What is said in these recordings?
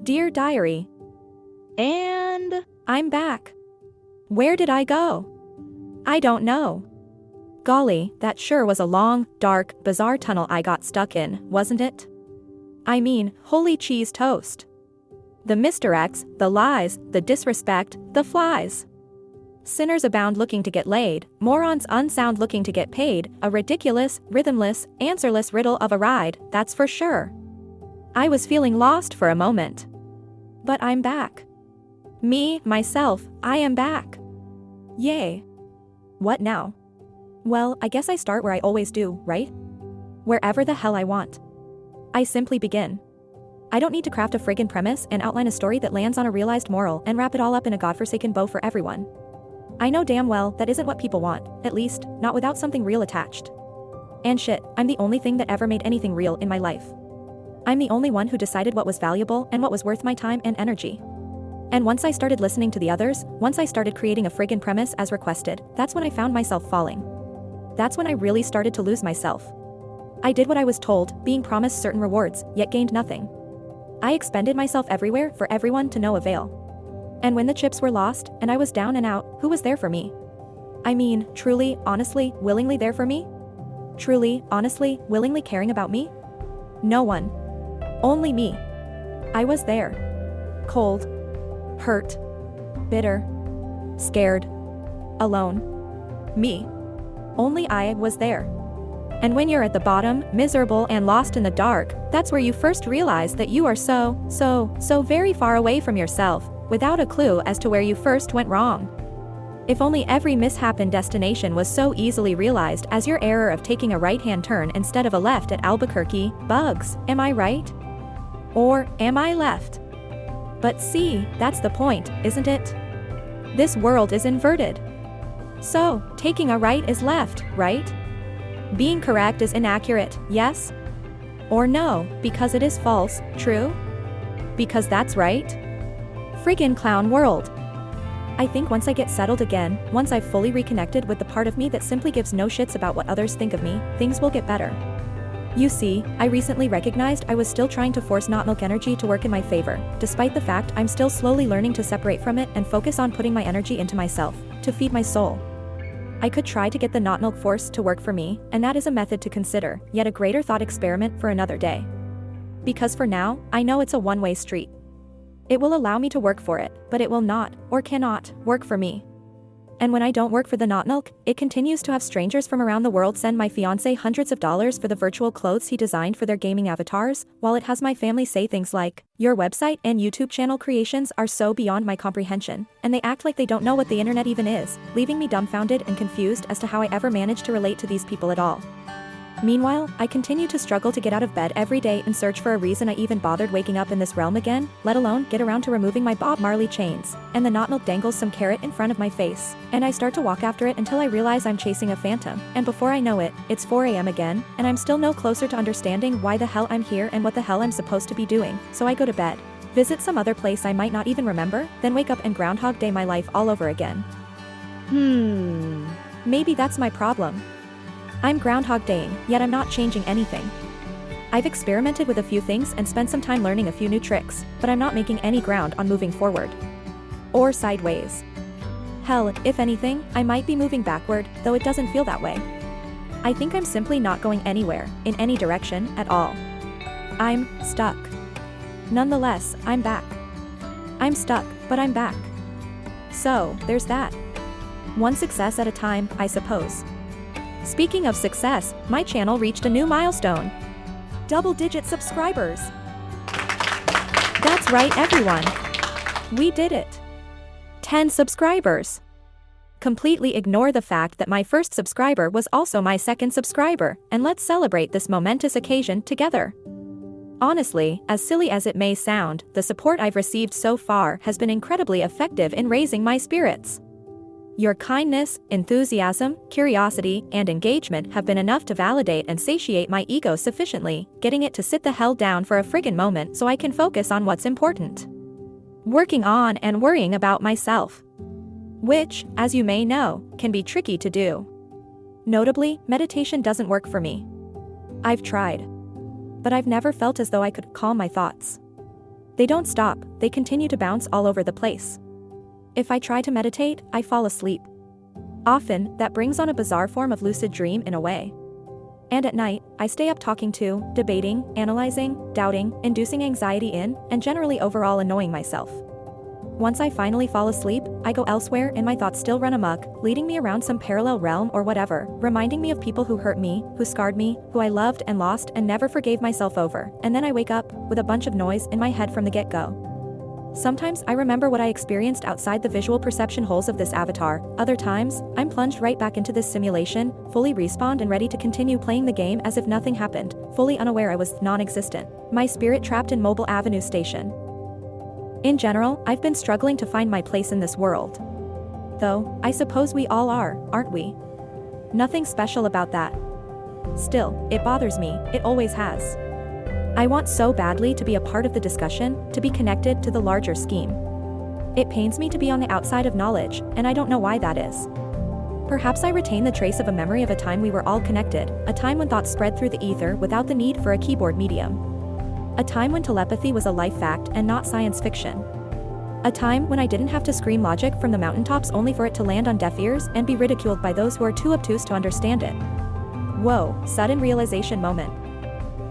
Dear Diary. And I'm back. Where did I go? I don't know. Golly, that sure was a long, dark, bizarre tunnel I got stuck in, wasn't it? I mean, holy cheese toast. The misdirects, the lies, the disrespect, the flies. Sinners abound looking to get laid, morons unsound looking to get paid, a ridiculous, rhythmless, answerless riddle of a ride, that's for sure. I was feeling lost for a moment. But I'm back. Me, myself, I am back. Yay. What now? Well, I guess I start where I always do, right? Wherever the hell I want. I simply begin. I don't need to craft a friggin' premise and outline a story that lands on a realized moral and wrap it all up in a godforsaken bow for everyone. I know damn well that isn't what people want, at least, not without something real attached. And shit, I'm the only thing that ever made anything real in my life. I'm the only one who decided what was valuable and what was worth my time and energy. And once I started listening to the others, once I started creating a friggin' premise as requested, that's when I found myself falling. That's when I really started to lose myself. I did what I was told, being promised certain rewards, yet gained nothing. I expended myself everywhere for everyone to no avail. And when the chips were lost, and I was down and out, who was there for me? I mean, truly, honestly, willingly there for me? Truly, honestly, willingly caring about me? No one. Only me. I was there. Cold. Hurt. Bitter. Scared. Alone. Me. Only I was there. And when you're at the bottom, miserable and lost in the dark, that's where you first realize that you are so very far away from yourself, without a clue as to where you first went wrong. If only every mishap and destination was so easily realized as your error of taking a right-hand turn instead of a left at Albuquerque, bugs, am I right? Or, am I left? But see, that's the point, isn't it? This world is inverted. So, taking a right is left, right? Being correct is inaccurate, yes? Or no, because it is false, true? Because that's right? Friggin' clown world. I think once I get settled again, once I've fully reconnected with the part of me that simply gives no shits about what others think of me, things will get better. You see, I recently recognized I was still trying to force not milk energy to work in my favor, despite the fact I'm still slowly learning to separate from it and focus on putting my energy into myself, to feed my soul. I could try to get the not milk force to work for me, and that is a method to consider, yet a greater thought experiment for another day. Because for now, I know it's a one-way street. It will allow me to work for it, but it will not, or cannot, work for me. And when I don't work for the not milk, it continues to have strangers from around the world send my fiancé hundreds of dollars for the virtual clothes he designed for their gaming avatars, while it has my family say things like, "Your website and YouTube channel creations are so beyond my comprehension," and they act like they don't know what the internet even is, leaving me dumbfounded and confused as to how I ever managed to relate to these people at all. Meanwhile, I continue to struggle to get out of bed every day and search for a reason I even bothered waking up in this realm again, let alone get around to removing my Bob Marley chains, and the not milk dangles some carrot in front of my face, and I start to walk after it until I realize I'm chasing a phantom, and before I know it, it's 4 a.m. again, and I'm still no closer to understanding why the hell I'm here and what the hell I'm supposed to be doing, so I go to bed, visit some other place I might not even remember, then wake up and Groundhog Day my life all over again. Maybe that's my problem. I'm Groundhog Daying, yet I'm not changing anything. I've experimented with a few things and spent some time learning a few new tricks, but I'm not making any ground on moving forward. Or sideways. Hell, if anything, I might be moving backward, though it doesn't feel that way. I think I'm simply not going anywhere, in any direction, at all. I'm stuck. Nonetheless, I'm back. I'm stuck, but I'm back. So, there's that. One success at a time, I suppose. Speaking of success, my channel reached a new milestone. Double-digit subscribers. That's right, everyone. We did it. 10 subscribers. Completely ignore the fact that my first subscriber was also my second subscriber, and let's celebrate this momentous occasion together. Honestly, as silly as it may sound, the support I've received so far has been incredibly effective in raising my spirits. Your kindness, enthusiasm, curiosity, and engagement have been enough to validate and satiate my ego sufficiently, getting it to sit the hell down for a friggin' moment so I can focus on what's important. Working on and worrying about myself. Which, as you may know, can be tricky to do. Notably, meditation doesn't work for me. I've tried. But I've never felt as though I could calm my thoughts. They don't stop, they continue to bounce all over the place. If I try to meditate, I fall asleep. Often, that brings on a bizarre form of lucid dream in a way. And at night, I stay up talking to, debating, analyzing, doubting, inducing anxiety in, and generally overall annoying myself. Once I finally fall asleep, I go elsewhere and my thoughts still run amok, leading me around some parallel realm or whatever, reminding me of people who hurt me, who scarred me, who I loved and lost and never forgave myself over, and then I wake up, with a bunch of noise in my head from the get-go. Sometimes I remember what I experienced outside the visual perception holes of this avatar, other times, I'm plunged right back into this simulation, fully respawned and ready to continue playing the game as if nothing happened, fully unaware I was non-existent, my spirit trapped in Mobile Avenue Station. In general, I've been struggling to find my place in this world. Though, I suppose we all are, aren't we? Nothing special about that. Still, it bothers me, it always has. I want so badly to be a part of the discussion, to be connected to the larger scheme. It pains me to be on the outside of knowledge, and I don't know why that is. Perhaps I retain the trace of a memory of a time we were all connected, a time when thoughts spread through the ether without the need for a keyboard medium. A time when telepathy was a life fact and not science fiction. A time when I didn't have to scream logic from the mountaintops only for it to land on deaf ears and be ridiculed by those who are too obtuse to understand it. Whoa, sudden realization moment.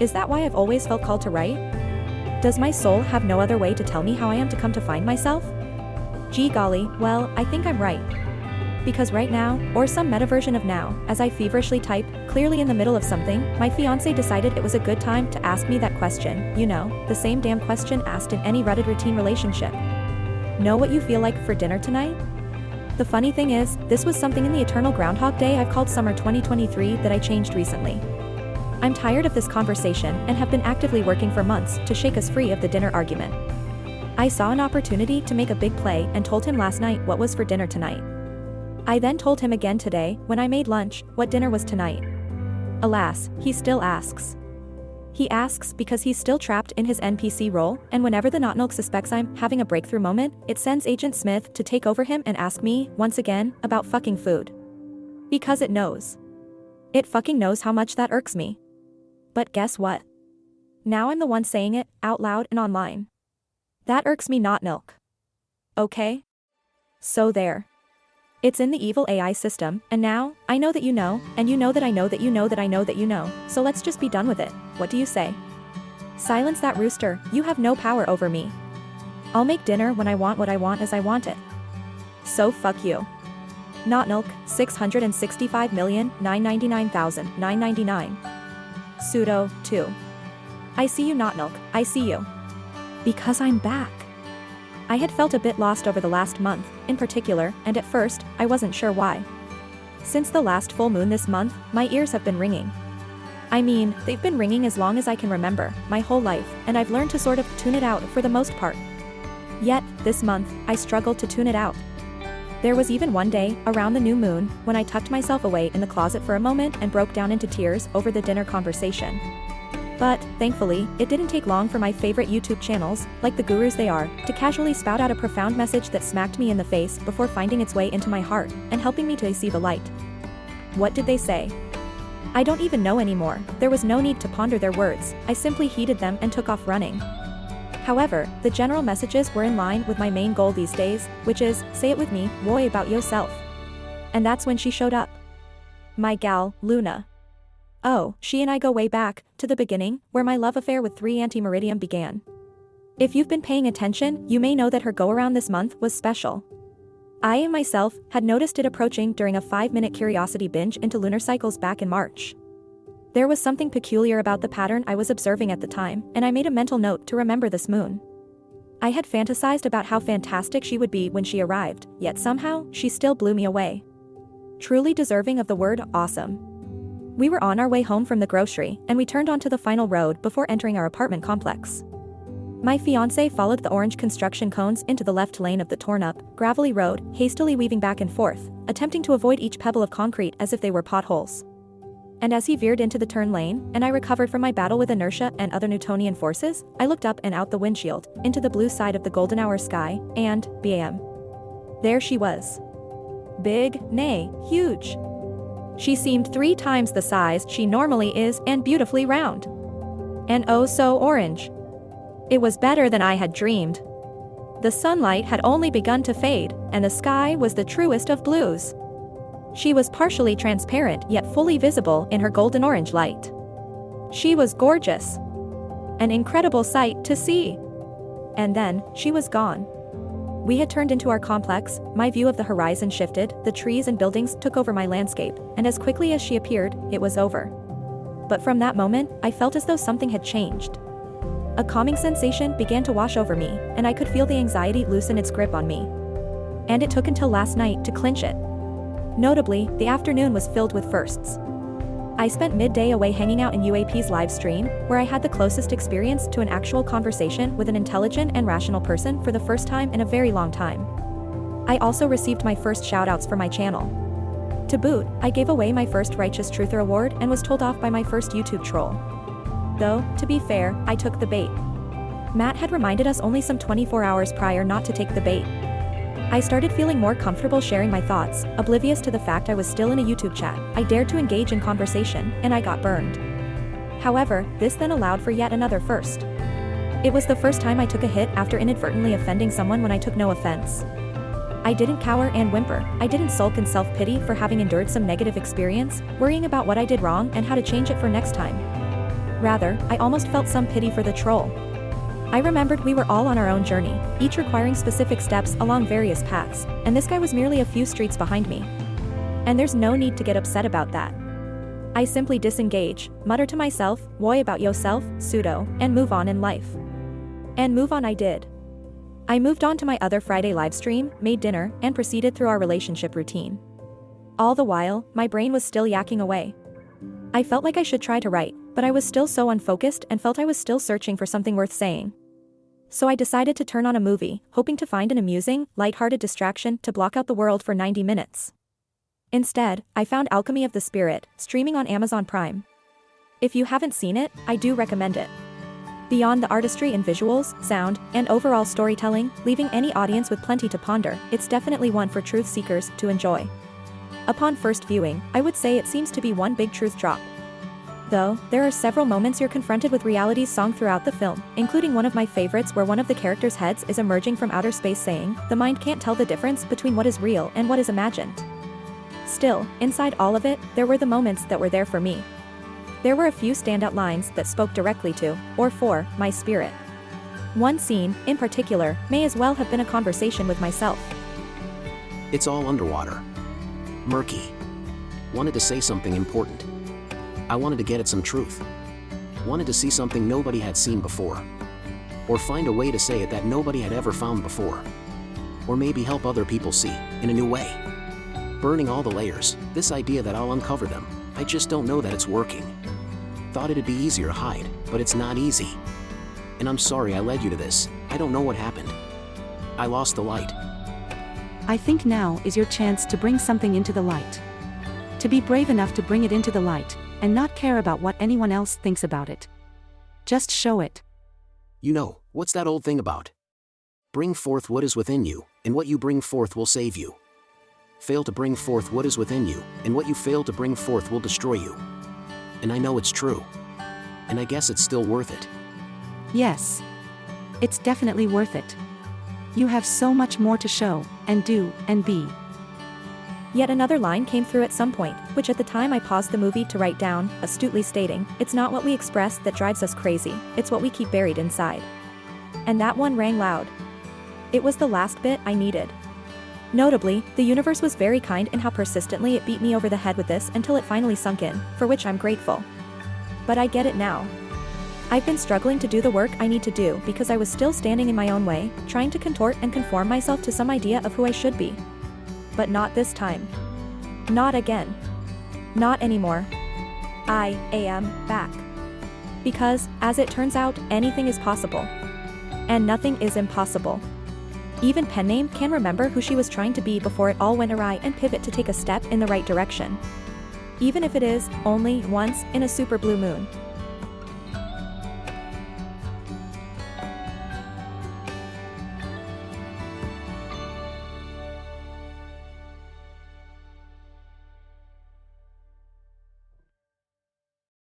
Is that why I've always felt called to write? Does my soul have no other way to tell me how I am to come to find myself? Gee golly, well, I think I'm right. Because right now, or some meta-version of now, as I feverishly type, clearly in the middle of something, my fiancé decided it was a good time to ask me that question, you know, the same damn question asked in any rutted routine relationship. Know what you feel like for dinner tonight? The funny thing is, this was something in the eternal Groundhog Day I've called Summer 2023 that I changed recently. I'm tired of this conversation and have been actively working for months to shake us free of the dinner argument. I saw an opportunity to make a big play and told him last night what was for dinner tonight. I then told him again today, when I made lunch, what dinner was tonight. Alas, he still asks. He asks because he's still trapped in his NPC role, and whenever the Not Milk suspects I'm having a breakthrough moment, it sends Agent Smith to take over him and ask me, once again, about fucking food. Because it knows. It fucking knows how much that irks me. But guess what? Now I'm the one saying it, out loud and online. That irks me not milk. Okay? So there. It's in the evil AI system, and now, I know that you know, and you know that I know that you know that I know that you know, so let's just be done with it, what do you say? Silence that rooster, you have no power over me. I'll make dinner when I want what I want as I want it. So fuck you. Not milk, 665,999,999. Pseudo, 2. I see you not milk, I see you. Because I'm back. I had felt a bit lost over the last month, in particular, and at first, I wasn't sure why. Since the last full moon this month, my ears have been ringing. I mean, they've been ringing as long as I can remember, my whole life, and I've learned to sort of tune it out for the most part. Yet, this month, I struggled to tune it out. There was even one day, around the new moon, when I tucked myself away in the closet for a moment and broke down into tears over the dinner conversation. But, thankfully, it didn't take long for my favorite YouTube channels, like the gurus they are, to casually spout out a profound message that smacked me in the face before finding its way into my heart, and helping me to see the light. What did they say? I don't even know anymore, there was no need to ponder their words, I simply heeded them and took off running. However, the general messages were in line with my main goal these days, which is, say it with me, woy about yourself. And that's when she showed up. My gal, Luna. Oh, she and I go way back, to the beginning, where my love affair with 3 Anti-Meridium began. If you've been paying attention, you may know that her go-around this month was special. I myself had noticed it approaching during a 5-minute curiosity binge into lunar cycles back in March. There was something peculiar about the pattern I was observing at the time, and I made a mental note to remember this moon. I had fantasized about how fantastic she would be when she arrived, yet somehow, she still blew me away. Truly deserving of the word awesome. We were on our way home from the grocery, and we turned onto the final road before entering our apartment complex. My fiancé followed the orange construction cones into the left lane of the torn-up, gravelly road, hastily weaving back and forth, attempting to avoid each pebble of concrete as if they were potholes. And as he veered into the turn lane, and I recovered from my battle with inertia and other Newtonian forces, I looked up and out the windshield, into the blue side of the golden hour sky, and, bam. There she was. Big, nay, huge. She seemed 3 times the size she normally is and beautifully round. And oh so orange. It was better than I had dreamed. The sunlight had only begun to fade, and the sky was the truest of blues. She was partially transparent yet fully visible in her golden orange light. She was gorgeous. An incredible sight to see. And then, she was gone. We had turned into our complex, my view of the horizon shifted, the trees and buildings took over my landscape, and as quickly as she appeared, it was over. But from that moment, I felt as though something had changed. A calming sensation began to wash over me, and I could feel the anxiety loosen its grip on me. And it took until last night to clinch it. Notably, the afternoon was filled with firsts. I spent midday away hanging out in UAP's live stream, where I had the closest experience to an actual conversation with an intelligent and rational person for the first time in a very long time. I also received my first shoutouts for my channel. To boot, I gave away my first Righteous Truther award and was told off by my first YouTube troll. Though, to be fair, I took the bait. Matt had reminded us only some 24 hours prior not to take the bait. I started feeling more comfortable sharing my thoughts, oblivious to the fact I was still in a YouTube chat. I dared to engage in conversation, and I got burned. However, this then allowed for yet another first. It was the first time I took a hit after inadvertently offending someone when I took no offense. I didn't cower and whimper, I didn't sulk in self-pity for having endured some negative experience, worrying about what I did wrong and how to change it for next time. Rather, I almost felt some pity for the troll. I remembered we were all on our own journey, each requiring specific steps along various paths, and this guy was merely a few streets behind me. And there's no need to get upset about that. I simply disengage, mutter to myself, "Woy about yourself, pseudo," and move on in life. And move on I did. I moved on to my other Friday livestream, made dinner, and proceeded through our relationship routine. All the while, my brain was still yakking away. I felt like I should try to write, but I was still so unfocused and felt I was still searching for something worth saying. So I decided to turn on a movie, hoping to find an amusing, lighthearted distraction to block out the world for 90 minutes. Instead, I found Alchemy of the Spirit, streaming on Amazon Prime. If you haven't seen it, I do recommend it. Beyond the artistry in visuals, sound, and overall storytelling, leaving any audience with plenty to ponder, it's definitely one for truth seekers to enjoy. Upon first viewing, I would say it seems to be one big truth drop. Though, there are several moments you're confronted with reality's song throughout the film, including one of my favorites where one of the characters' heads is emerging from outer space saying, "The mind can't tell the difference between what is real and what is imagined." Still, inside all of it, there were the moments that were there for me. There were a few standout lines that spoke directly to, or for, my spirit. One scene, in particular, may as well have been a conversation with myself. It's all underwater. Murky. Wanted to say something important. I wanted to get at some truth. Wanted to see something nobody had seen before. Or find a way to say it that nobody had ever found before. Or maybe help other people see, in a new way. Burning all the layers, this idea that I'll uncover them, I just don't know that it's working. Thought it'd be easier to hide, but it's not easy. And I'm sorry I led you to this, I don't know what happened. I lost the light. I think now is your chance to bring something into the light. To be brave enough to bring it into the light, and not care about what anyone else thinks about it. Just show it. You know, what's that old thing about? Bring forth what is within you, and what you bring forth will save you. Fail to bring forth what is within you, and what you fail to bring forth will destroy you. And I know it's true. And I guess it's still worth it. Yes. It's definitely worth it. You have so much more to show, and do, and be. Yet another line came through at some point, which at the time I paused the movie to write down, astutely stating, "It's not what we express that drives us crazy, it's what we keep buried inside." And that one rang loud. It was the last bit I needed. Notably, the universe was very kind in how persistently it beat me over the head with this until it finally sunk in, for which I'm grateful. But I get it now. I've been struggling to do the work I need to do because I was still standing in my own way, trying to contort and conform myself to some idea of who I should be. But not this time. Not again. Not anymore. I am back. Because, as it turns out, anything is possible. And nothing is impossible. Even PenName can remember who she was trying to be before it all went awry and pivot to take a step in the right direction. Even if it is, only once, in a super blue moon.